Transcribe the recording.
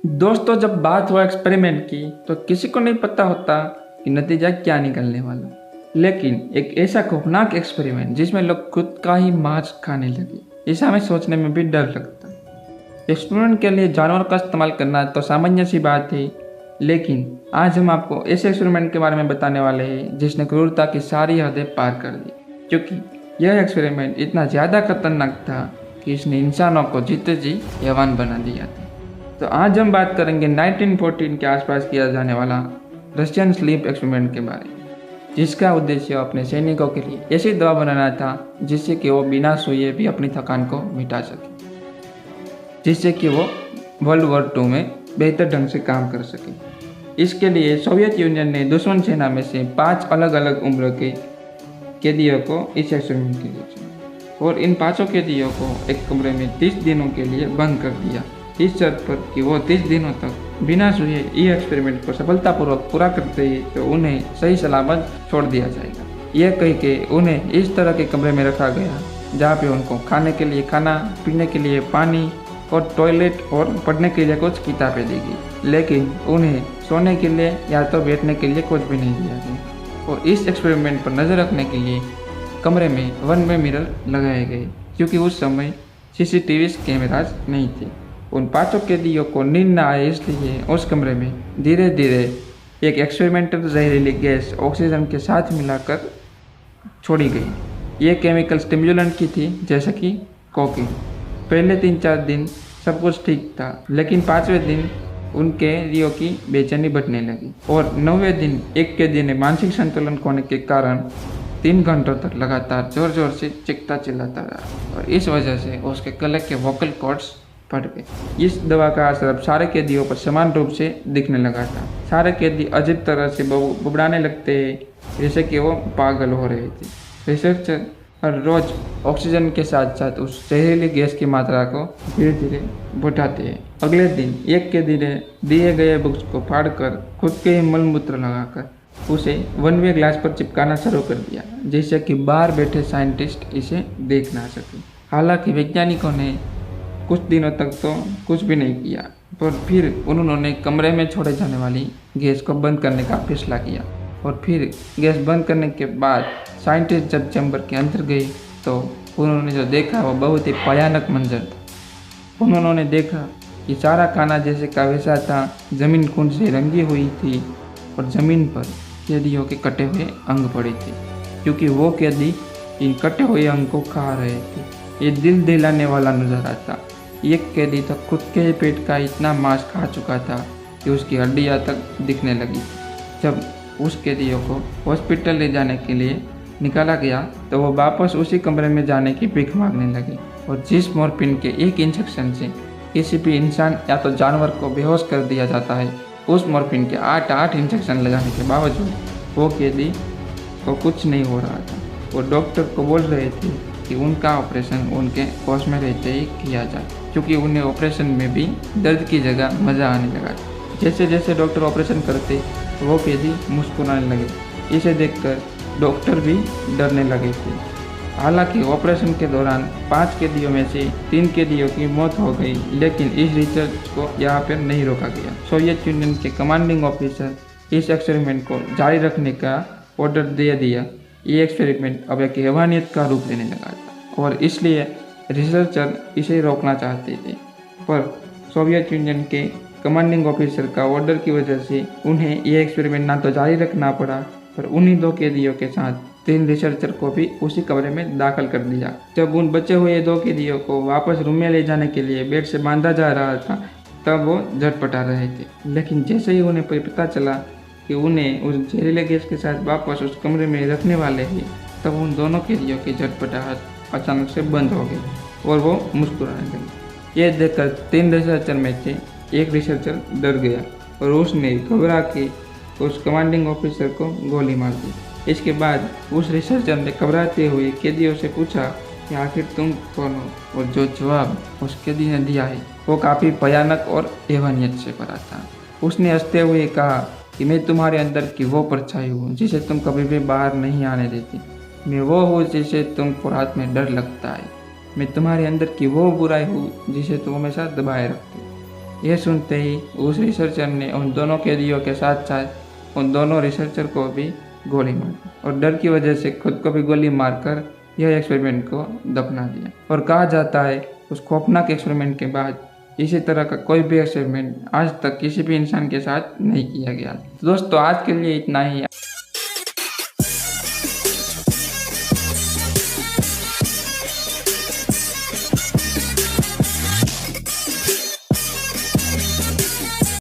दोस्तों, जब बात हो एक्सपेरिमेंट की तो किसी को नहीं पता होता कि नतीजा क्या निकलने वाला। लेकिन एक ऐसा खौफनाक एक्सपेरिमेंट जिसमें लोग खुद का ही मांस खाने लगे, ऐसा हमें सोचने में भी डर लगता है। एक्सपेरिमेंट के लिए जानवर का इस्तेमाल करना तो सामान्य सी बात है, लेकिन आज हम आपको ऐसे एक्सपेरिमेंट के बारे में बताने वाले हैं जिसने क्रूरता की सारी हदें पार कर दी। क्योंकि यह एक्सपेरिमेंट इतना ज़्यादा खतरनाक था कि इसने इंसानों को जीते जी हैवान बना दिया था। तो आज हम बात करेंगे 1914 के आसपास किया जाने वाला रशियन स्लीप एक्सपेरिमेंट के बारे में, जिसका उद्देश्य अपने सैनिकों के लिए ऐसी दवा बनाना था जिससे कि वो बिना सोए भी अपनी थकान को मिटा सके, जिससे कि वो वर्ल्ड वॉर 2 में बेहतर ढंग से काम कर सके। इसके लिए सोवियत यूनियन ने दुश्मन सेना में से 5 अलग अलग उम्र के कैदियों को इस एक्सपेरिमेंट के लिए चुना और इन 5 कैदियों को एक कमरे में 30 दिनों के लिए बंद कर दिया, इस शर्त पर कि वो 30 दिनों तक बिना सोए ये एक्सपेरिमेंट को सफलतापूर्वक पूरा करते ही तो उन्हें सही सलामत छोड़ दिया जाएगा। यह कह के उन्हें इस तरह के कमरे में रखा गया जहाँ पे उनको खाने के लिए खाना, पीने के लिए पानी और टॉयलेट और पढ़ने के लिए कुछ किताबें दी गई, लेकिन उन्हें सोने के लिए या तो बैठने के लिए कुछ भी नहीं दिया गया। और इस एक्सपेरिमेंट पर नज़र रखने के लिए कमरे में वन वे मिरर लगाए गए, क्योंकि उस समय CCTV कैमराज नहीं थे। उन 5 कैदियों को नींद न आए, इसलिए उस कमरे में धीरे धीरे एक एक्सपेरिमेंटल जहरीली गैस ऑक्सीजन के साथ मिलाकर छोड़ी गई। ये केमिकल स्टिमुलेंट की थी, जैसे कि कोकीन। पहले 3-4 दिन सब कुछ ठीक था, लेकिन 5वें दिन उनके कैदियों की बेचैनी बढ़ने लगी और 9वें दिन एक कैदी ने मानसिक संतुलन खोने के कारण 3 घंटों तक लगातार जोर जोर से चीखता चिल्लाता रहा और इस वजह से उसके गले के वोकल कॉर्ड्स फट गए। इस दवा का असर अब सारे कैदियों पर समान रूप से दिखने लगा था। सारे कैदी अजीब तरह से बुबड़ाने लगते हैं, जैसे कि वो पागल हो रहे थे। रिसर्चर हर रोज ऑक्सीजन के साथ साथ उस जहरीली गैस की मात्रा को धीरे धीरे बढ़ाते हैं। अगले दिन एक कैदी ने दिए गए बुक्स को फाड़कर खुद के ही मलमूत्र लगाकर उसे वन वे ग्लास पर चिपकाना शुरू कर दिया, जिससे कि बाहर बैठे साइंटिस्ट इसे देख ना सके। हालांकि वैज्ञानिकों ने कुछ दिनों तक तो कुछ भी नहीं किया, पर फिर उन्होंने कमरे में छोड़े जाने वाली गैस को बंद करने का फैसला किया। और फिर गैस बंद करने के बाद साइंटिस्ट जब चैम्बर के अंदर गए तो उन्होंने जो देखा वो बहुत ही भयानक मंजर था। उन्होंने देखा कि सारा खाना जैसे का वैसा था, ज़मीन खून से रंगी हुई थी और ज़मीन पर कैदियों के कटे हुए अंग पड़े थे, क्योंकि वो कैदी इन कटे हुए अंग को खा रहे थे। ये दिल दिलाने वाला नज़ारा था। एक कैदी तो खुद के पेट का इतना मांस खा चुका था कि उसकी हड्डियाँ तक दिखने लगी। जब उस कैदियों को हॉस्पिटल ले जाने के लिए निकाला गया तो वो वापस उसी कमरे में जाने की भीख मांगने लगे। और जिस मॉर्फिन के एक इंजेक्शन से किसी भी इंसान या तो जानवर को बेहोश कर दिया जाता है, उस मॉर्फिन के 8 इंजेक्शन लगाने के बावजूद वो कैदी को कुछ नहीं हो रहा था। वो डॉक्टर को बोल रहे थे कि उनका ऑपरेशन उनके होश में रहते ही किया जाए, क्योंकि उन्हें ऑपरेशन में भी दर्द की जगह मज़ा आने लगा था। जैसे जैसे डॉक्टर ऑपरेशन करते वो कैदी मुस्कुराने लगे। इसे देखकर डॉक्टर भी डरने लगे थे। हालांकि ऑपरेशन के दौरान 5 कैदियों में से 3 कैदियों की मौत हो गई, लेकिन इस रिसर्च को यहाँ पर नहीं रोका गया। सोवियत यूनियन के कमांडिंग ऑफिसर इस एक्सपेरिमेंट को जारी रखने का ऑर्डर दे दिया। ये एक्सपेरिमेंट अब एक हैवानियत का रूप लेने लगा था और इसलिए रिसर्चर इसे रोकना चाहते थे, पर सोवियत यूनियन के कमांडिंग ऑफिसर का ऑर्डर की वजह से उन्हें यह एक्सपेरिमेंट ना तो जारी रखना पड़ा, पर उन्हीं 2 कैदियों के साथ 3 रिसर्चर को भी उसी कमरे में दाखिल कर दिया। जब उन बचे हुए 2 कैदियों को वापस रूम में ले जाने के लिए बेड से बांधा जा रहा था, तब वो झटपटा रहे थे। लेकिन जैसे ही उन्हें पता चला कि उन्हें उस जहरीले गैस के साथ वापस उस कमरे में रखने वाले हैं, तब उन दोनों कैदियों की झटपटाहट अचानक से बंद हो गई और वो मुस्कुराने लगे। यह देखकर 3 रिसर्चर में से एक रिसर्चर डर गया और उसने घबरा के उस कमांडिंग ऑफिसर को गोली मार दी। इसके बाद उस रिसर्चर ने घबराते हुए कैदियों से पूछा कि आखिर तुम कौन हो, और जो जवाब उस कैदी ने दिया है वो काफ़ी भयानक और हैवानियत से भरा था। उसने हंसते हुए कहा कि मैं तुम्हारे अंदर की वो परछाई हूँ जिसे तुम कभी भी बाहर नहीं आने देती। मैं वो हूँ जिसे तुमको रात में डर लगता है। मैं तुम्हारे अंदर की वो बुराई हूँ जिसे तुम हमेशा दबाए रखते हो। यह सुनते ही उस रिसर्चर ने उन दोनों कैदियों के साथ साथ उन दोनों रिसर्चर को भी गोली मार दी और डर की वजह से खुद को भी गोली मारकर यह एक्सपेरिमेंट को दफना दिया। और कहा जाता है उस खौफनाक एक्सपेरिमेंट के बाद इसी तरह का कोई भी एक्सपेरिमेंट आज तक किसी भी इंसान के साथ नहीं किया गया। दोस्तों आज के लिए इतना ही।